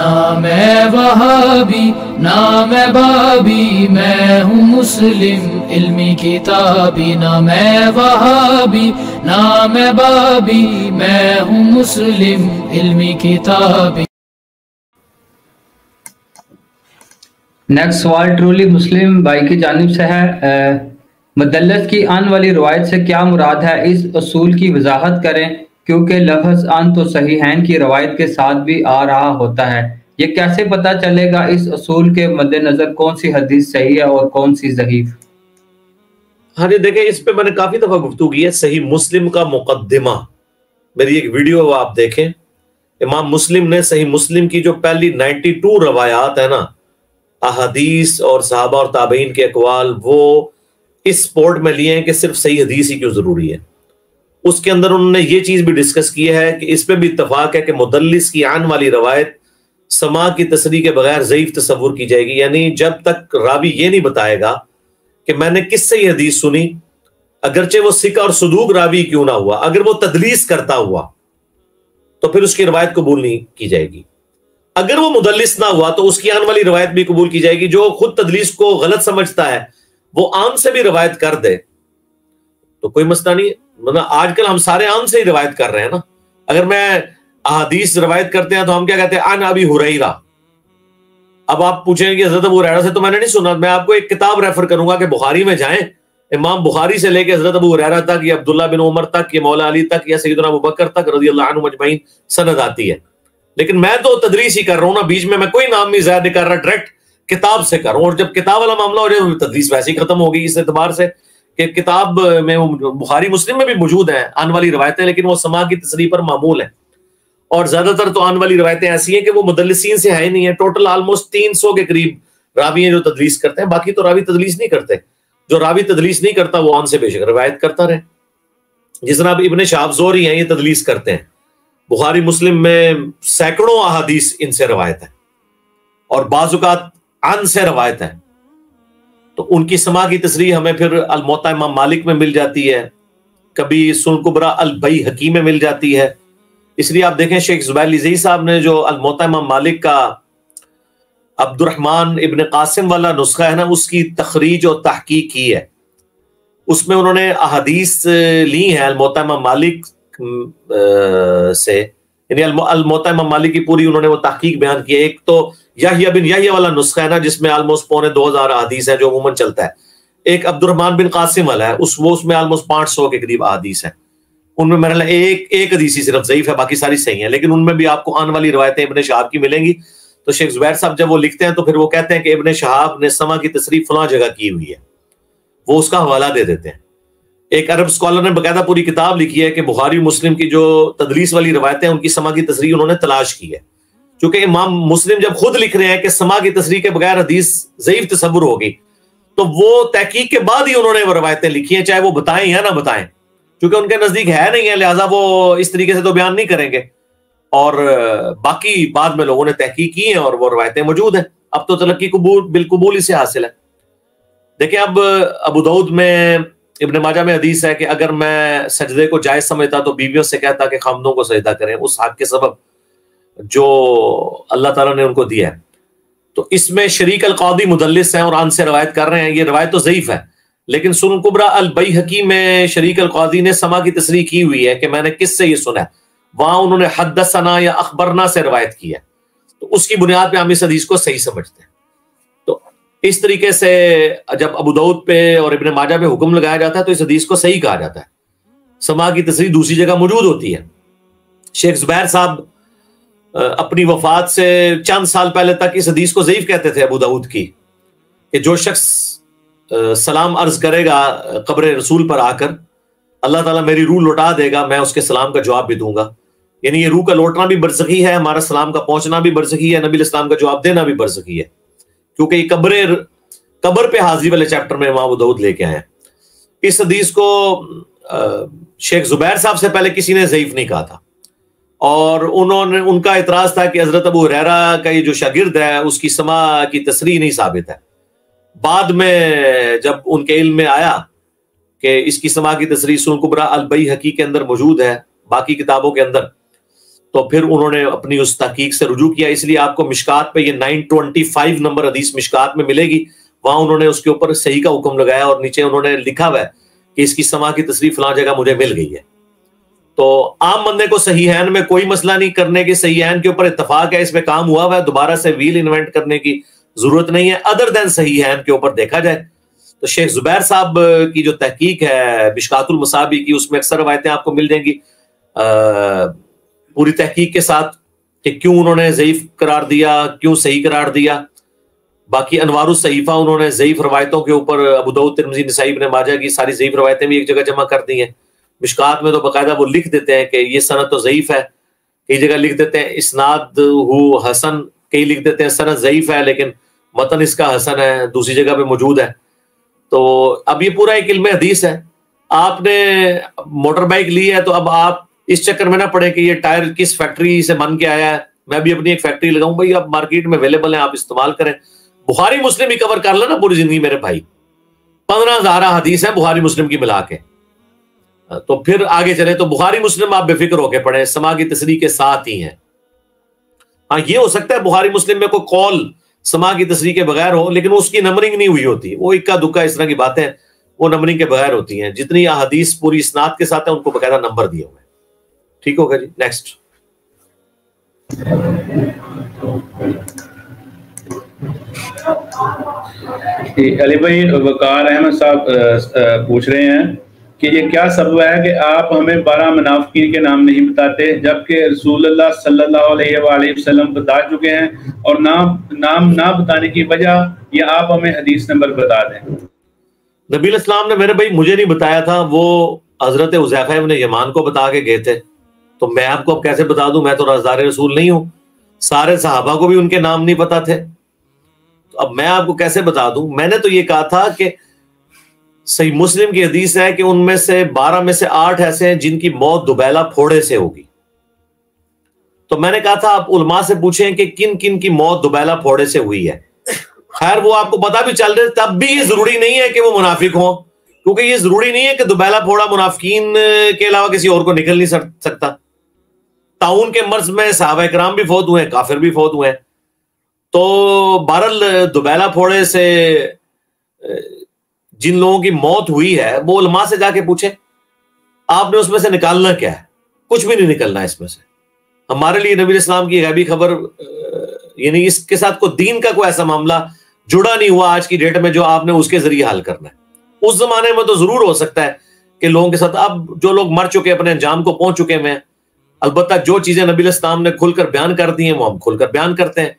نہ میں وہابی نہ میں بابی، میں ہوں مسلم علمی کتابی، نہ میں وہابی نہ میں بابی، میں ہوں مسلم علمی کتابی۔ نیکسٹ سوال ٹرولی مسلم بھائی کی جانب سے ہے، مدلس کی آن والی روایت سے کیا مراد ہے؟ اس اصول کی وضاحت کریں، کیونکہ لفظ ان تو صحیحین کی روایت کے ساتھ بھی آ رہا ہوتا ہے، یہ کیسے پتہ چلے گا اس اصول کے مد نظر کون سی حدیث صحیح ہے اور کون سی ضعیف؟ ہاں جی دیکھیں، اس پہ میں نے کافی دفعہ گفتگو کی ہے۔ صحیح مسلم کا مقدمہ، میری ایک ویڈیو وہ آپ دیکھیں، امام مسلم نے صحیح مسلم کی جو پہلی 92 روایات ہیں نا، احادیث اور صحابہ اور تابعین کے اقوال، وہ اس سپورٹ میں لیے ہیں کہ صرف صحیح حدیث ہی کیوں ضروری ہے۔ اس کے اندر انہوں نے یہ چیز بھی ڈسکس کی ہے کہ اس پہ بھی اتفاق ہے کہ مدلس کی عن والی روایت سماع کی تصریح کے بغیر ضعیف تصور کی جائے گی، یعنی جب تک راوی یہ نہیں بتائے گا کہ میں نے کس سے یہ حدیث سنی، اگرچہ وہ ثقہ اور صدوق راوی کیوں نہ ہوا، اگر وہ تدلیس کرتا ہوا تو پھر اس کی روایت قبول نہیں کی جائے گی۔ اگر وہ مدلس نہ ہوا تو اس کی آن والی روایت بھی قبول کی جائے گی۔ جو خود تدلیس کو غلط سمجھتا ہے وہ آن سے بھی روایت کر دے تو کوئی مسئلہ نہیں، مطلب آج کل ہم سارے آن سے ہی روایت کر رہے ہیں نا۔ اگر میں احادیث روایت کرتے ہیں تو ہم کیا کہتے ہیں؟ عن ابی ہریرہ۔ اب آپ پوچھیں کہ حضرت ابو ہریرہ سے تو میں نے نہیں سنا، میں آپ کو ایک کتاب ریفر کروں گا کہ بخاری میں جائیں، امام بخاری سے لے کے حضرت ابو ہریرہ تک یا عبداللہ بن عمر تک یا مولا علی تک یا سیدنا ابو بکر تک رضی اللہ عنہ مجمعین سند آتی ہے۔ لیکن میں تو تدریس ہی کر رہا ہوں نا، بیچ میں کوئی نام نہیں زائد نہیں کر رہا، ڈائریکٹ کتاب سے کر رہا ہوں، اور جب کتاب والا معاملہ ہو جائے تو تدریس ویسے ہی ختم ہوگی، اس اعتبار سے کہ کتاب میں بخاری مسلم میں بھی موجود ہیں آن والی روایتیں، لیکن وہ سماع کی تصریح پر معمول ہیں، اور زیادہ تر تو آن والی روایتیں ایسی ہیں کہ وہ مدلسین سے ہے ہی نہیں ہے۔ ٹوٹل آلموسٹ 300 کے قریب راوی ہیں جو تدلیس کرتے ہیں، باقی تو راوی تدلیس نہیں کرتے۔ جو راوی تدلیس نہیں کرتا وہ آن سے بے شک روایت کرتا رہے۔ جس طرح ابن شہاب زہری ہیں، یہ تدلیس کرتے ہیں، بخاری مسلم میں سینکڑوں احادیث ان سے روایت ہے، اور بعض اوقات عن سے روایت ہے، تو ان کی سماع کی تصریح ہمیں پھر الموطا امام مالک میں مل جاتی ہے، کبھی سنن کبریٰ البیہقی میں مل جاتی ہے۔ اس لیے آپ دیکھیں شیخ زبیر لذیذ صاحب نے جو الموطا امام مالک کا عبد الرحمن ابن قاسم والا نسخہ ہے نا، اس کی تخریج اور تحقیق کی ہے، اس میں انہوں نے احادیث لی ہیں الموطا امام مالک سے، یعنی الموطا امام مالک کی پوری انہوں نے وہ تحقیق بیان کی ہے۔ ایک تو یحییٰ بن یحییٰ والا نسخہ ہے نا، جس میں آلموسٹ 2500 احادیث ہے جو عموماً چلتا ہے۔ ایک عبد الرحمن بن قاسم والا ہے، اس میں آلموسٹ 500 کے قریب احادیث ہیں، ان میں میرا ایک حدیث ہی صرف ضعیف ہے، باقی ساری صحیح ہیں، لیکن ان میں بھی آپ کو آن والی روایتیں ابن شہاب کی ملیں گی۔ تو شیخ زبیر صاحب جب وہ لکھتے ہیں تو پھر وہ کہتے ہیں کہ ابن شہاب نے سماع کی تصریح فلاں جگہ کی ہوئی ہے، وہ اس کا حوالہ دے دیتے ہیں۔ ایک عرب اسکالر نے باقاعدہ پوری کتاب لکھی ہے کہ بخاری مسلم کی جو تدلیس والی روایتیں ان کی سماع کی تصریح انہوں نے تلاش کی ہے، چونکہ امام مسلم جب خود لکھ رہے ہیں کہ سماع کی تصریح کے بغیر حدیث ضعیف تصور ہوگی، تو وہ تحقیق کے بعد ہی انہوں نے وہ روایتیں لکھی ہیں، چاہے وہ بتائیں یا نہ بتائیں، کیونکہ ان کے نزدیک ہے نہیں ہے، لہٰذا وہ اس طریقے سے تو بیان نہیں کریں گے، اور باقی بعد میں لوگوں نے تحقیق کی ہیں اور وہ روایتیں موجود ہیں۔ اب تو تلقی بالقبول ہی سے حاصل ہے۔ دیکھیں اب ابو داؤد میں، ابن ماجہ میں حدیث ہے کہ اگر میں سجدے کو جائز سمجھتا تو بیویوں سے کہتا کہ خامدوں کو سجدہ کریں، اس حق کے سبب جو اللہ تعالیٰ نے ان کو دیا ہے۔ تو اس میں شریک القاضی مدلس ہیں اور عن سے روایت کر رہے ہیں، یہ روایت تو ضعیف ہے، لیکن سنن کبریٰ البیہقی میں شریک القاضی نے سماع کی تصریح کی ہوئی ہے کہ میں نے کس سے یہ سنا ہے، وہاں انہوں نے حدثنا یا اخبرنا سے روایت کی ہے، تو اس کی بنیاد پہ ہم اس حدیث کو صحیح سمجھتے ہیں۔ تو اس طریقے سے جب ابو داؤد پہ اور ابن ماجہ پہ حکم لگایا جاتا ہے تو اس حدیث کو صحیح کہا جاتا ہے، سماع کی تصریح دوسری جگہ موجود ہوتی ہے۔ شیخ زبیر صاحب اپنی وفات سے چند سال پہلے تک اس حدیث کو ضعیف کہتے تھے ابو داؤد کی، کہ جو شخص سلام عرض کرے گا قبر رسول پر آ کر، اللہ تعالیٰ میری روح لوٹا دے گا، میں اس کے سلام کا جواب بھی دوں گا۔ یعنی یہ روح کا لوٹنا بھی برزخی ہے، ہمارا سلام کا پہنچنا بھی برزخی ہے، نبی الاسلام کا جواب دینا بھی برزخی ہے، کیونکہ یہ قبر پہ حاضری والے چیپٹر میں امام ابو داؤد لے کے آئے ہیں۔ اس حدیث کو شیخ زبیر صاحب سے پہلے کسی نے ضعیف نہیں کہا تھا، اور ان کا اعتراض تھا کہ حضرت ابو ہریرہ کا یہ جو شاگرد ہے اس کی سماع کی تصریح نہیں ثابت ہے۔ بعد میں جب ان کے علم میں آیا کہ اس کی سماع کی تصریح سنن کبریٰ البیہقی کے اندر موجود ہے، باقی کتابوں کے اندر، تو پھر انہوں نے اپنی اس تحقیق سے رجوع کیا. اس لیے آپ کو مشکات پہ یہ 925 نمبر حدیث مشکات میں ملے گی, وہاں انہوں نے اس کے اوپر صحیح کا حکم لگایا اور نیچے انہوں نے لکھا ہوا ہے کہ اس کی سما کی تصریح فلاں جگہ مجھے مل گئی ہے. تو عام بندے کو صحیحین میں کوئی مسئلہ نہیں کرنے کے, صحیحین کے اوپر اتفاق ہے, اس میں کام ہوا ہوا ہے, دوبارہ سے ویل انوینٹ کرنے کی ضرورت نہیں ہے. ادر دین صحیحین کے اوپر دیکھا جائے تو شیخ زبیر صاحب کی جو تحقیق ہے مشکات المصابیح کی, اس میں اکثر روایتیں آپ کو مل جائیں گی پوری تحقیق کے ساتھ کہ کیوں انہوں نے ضعیف قرار دیا, کیوں صحیح قرار دیا. باقی انوار الصحیفہ انہوں نے ضعیف روایتوں کے اوپر ابو داؤد, ترمذی, نسائی, ابن ماجہ کی ساری ضعیف روایتیں بھی ایک جگہ جمع کر دی ہیں. مشکات میں تو باقاعدہ وہ لکھ دیتے ہیں کہ یہ سند تو ضعیف ہے, کئی جگہ لکھ دیتے ہیں اسناد ہو حسن, کئی لکھ دیتے ہیں سند ضعیف ہے لیکن متن اس کا حسن ہے, دوسری جگہ پہ موجود ہے. تو اب یہ پورا ایک علم حدیث ہے. آپ نے موٹر بائک لی ہے تو اب آپ اس چکر میں نہ پڑے کہ یہ ٹائر کس فیکٹری سے بن کے آیا ہے, میں بھی اپنی ایک فیکٹری لگاؤں. بھائی اب مارکیٹ میں اویلیبل ہیں, آپ استعمال کریں. بخاری مسلم ہی کور کر لینا پوری زندگی میرے بھائی, 15,000 حدیث ہیں بخاری مسلم کی ملا کے. تو پھر آگے چلے تو بخاری مسلم آپ بے فکر ہو کے پڑھیں, سما کی تصریح کے ساتھ ہی ہیں. ہاں یہ ہو سکتا ہے بخاری مسلم میں کوئی قول سما کی تصریح کے بغیر ہو لیکن اس کی نمبرنگ نہیں ہوئی ہوتی, وہ اکا دکا اس طرح کی باتیں وہ نمبرنگ کے بغیر ہوتی ہیں. جتنی احادیث پوری اسناد کے ساتھ ہیں ان کو باقاعدہ نمبر دیے ہوئے. ٹھیک ہوگا جی, نیکسٹ. علی بھائی وقار احمد صاحب پوچھ رہے ہیں کہ یہ کیا سبب ہے کہ آپ ہمیں 12 منافقین کے نام نہیں بتاتے جبکہ رسول اللہ صلی اللہ علیہ وآلہ وسلم بتا چکے ہیں, اور نام نہ بتانے کی وجہ یہ آپ ہمیں حدیث نمبر بتا دیں. نبی الاسلام نے میرے بھائی مجھے نہیں بتایا تھا, وہ حضرت حذیفہ ابن یمان کو بتا کے گئے تھے. تو میں آپ کو اب کیسے بتا دوں, میں تو رازدار رسول نہیں ہوں. سارے صحابہ کو بھی ان کے نام نہیں پتا تھے, تو اب میں آپ کو کیسے بتا دوں. میں نے تو یہ کہا تھا کہ صحیح مسلم کی حدیث ہے کہ ان میں سے 12 میں سے 8 ایسے ہیں جن کی موت دوبیلا پھوڑے سے ہوگی. تو میں نے کہا تھا آپ علماء سے پوچھیں کہ کن کن کی موت دوبیلا پھوڑے سے ہوئی ہے. خیر وہ آپ کو پتا بھی چل رہے, تب بھی یہ ضروری نہیں ہے کہ وہ منافق ہوں, کیونکہ یہ ضروری نہیں ہے کہ دوبیلا پھوڑا منافقین کے علاوہ کسی اور کو نکل نہیں سکتا. طاعون کے مرض میں صحابہ کرام بھی فوت ہوئے ہیں, کافر بھی فوت ہوئے ہیں. تو بہرحال دوبیلا پھوڑے سے جن لوگوں کی موت ہوئی ہے وہ علماء سے جا کے پوچھیں. آپ نے اس میں سے نکالنا کیا ہے, کچھ بھی نہیں نکلنا اس میں سے. ہمارے لیے نبی اسلام کی غیبی خبر یعنی اس کے ساتھ کوئی دین کا کوئی ایسا معاملہ جڑا نہیں ہوا آج کی ڈیٹ میں جو آپ نے اس کے ذریعے حل کرنا ہے. اس زمانے میں تو ضرور ہو سکتا ہے کہ لوگوں کے ساتھ, اب جو لوگ مر چکے اپنے انجام کو پہنچ چکے ہیں, البتہ جو چیزیں نبی اسلام نے کھل کر بیان کر دی ہیں وہ ہم کھل کر بیان کرتے ہیں.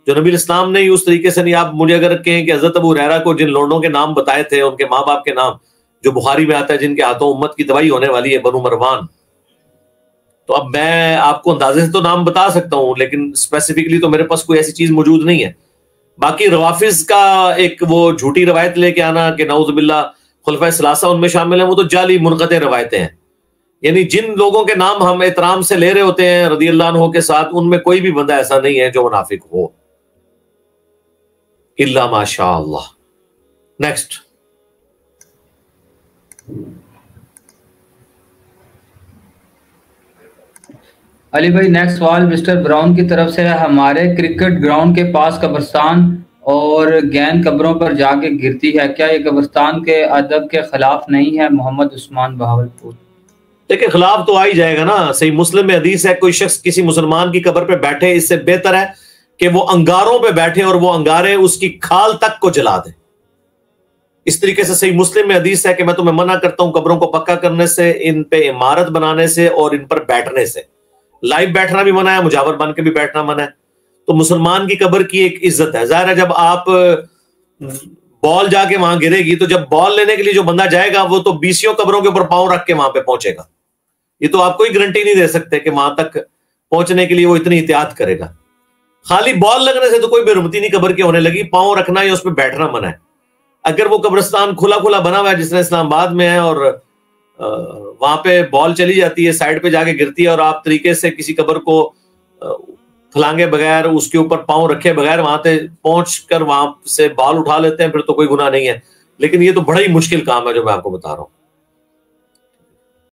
جو نبی اسلام نے اس طریقے سے نہیں, آپ مجھے اگر کہیں کہ حضرت ابو ہریرہ کو جن لوگوں کے نام بتائے تھے ان کے ماں باپ کے نام جو بخاری میں آتا ہے جن کے ہاتھوں امت کی تباہی ہونے والی ہے, بنو مروان, تو اب میں آپ کو اندازے سے تو نام بتا سکتا ہوں لیکن اسپیسیفکلی تو میرے پاس کوئی ایسی چیز موجود نہیں ہے. باقی روافظ کا ایک وہ جھوٹی روایت لے کے آنا کہ نعوذ باللہ خلفۂ ثلاثہ ان میں شامل ہیں, وہ تو جعلی منقطع روایتیں ہیں. یعنی جن لوگوں کے نام ہم احترام سے لے رہے ہوتے ہیں رضی اللہ عنہ کے ساتھ, ان میں کوئی بھی بندہ ایسا نہیں ہے جو منافق ہو, الا ماشاء اللہ. نیکسٹ. علی بھائی نیکسٹ سوال مسٹر براؤن کی طرف سے ہے. ہمارے کرکٹ گراؤنڈ کے پاس قبرستان اور گیند قبروں پر جا کے گرتی ہے, کیا یہ قبرستان کے ادب کے خلاف نہیں ہے؟ محمد عثمان بہاولپور. دیکھیں خلاف تو آ ہی جائے گا نا. صحیح مسلم میں حدیث ہے کوئی شخص کسی مسلمان کی قبر پہ بیٹھے اس سے بہتر ہے کہ وہ انگاروں پہ بیٹھے اور وہ انگارے اس کی کھال تک کو جلا دیں. اس طریقے سے صحیح مسلم میں حدیث ہے کہ میں تمہیں منع کرتا ہوں قبروں کو پکا کرنے سے, ان پہ عمارت بنانے سے اور ان پر بیٹھنے سے. لائیو بیٹھنا بھی منع ہے, مجاور بن کے بھی بیٹھنا منع ہے. تو مسلمان کی قبر کی ایک عزت ہے. ظاہر ہے جب آپ بال جا کے وہاں گرے گی تو جب بال لینے کے لیے جو بندہ جائے گا وہ تو 20 قبروں کے اوپر پاؤں رکھ کے وہاں پہ پہنچے گا. یہ تو آپ کوئی گارنٹی نہیں دے سکتے کہ وہاں تک پہنچنے کے لیے وہ اتنی احتیاط کرے گا. خالی بال لگنے سے تو کوئی بے رحمتی نہیں قبر کے ہونے لگی, پاؤں رکھنا یا اس پہ بیٹھنا منع ہے. اگر وہ قبرستان کھلا کھلا بنا ہوا ہے جس طرح اسلام آباد میں ہے اور وہاں پہ بال چلی جاتی ہے سائڈ پہ جا کے گرتی ہے اور آپ طریقے سے کسی قبر کو پھلانگے بغیر اس کے اوپر پاؤں رکھے بغیر وہاں سے پہنچ کر وہاں سے بال اٹھا لیتے ہیں پھر تو کوئی گناہ نہیں ہے. لیکن یہ تو بڑا ہی مشکل کام ہے جو میں آپ کو بتا رہا ہوں.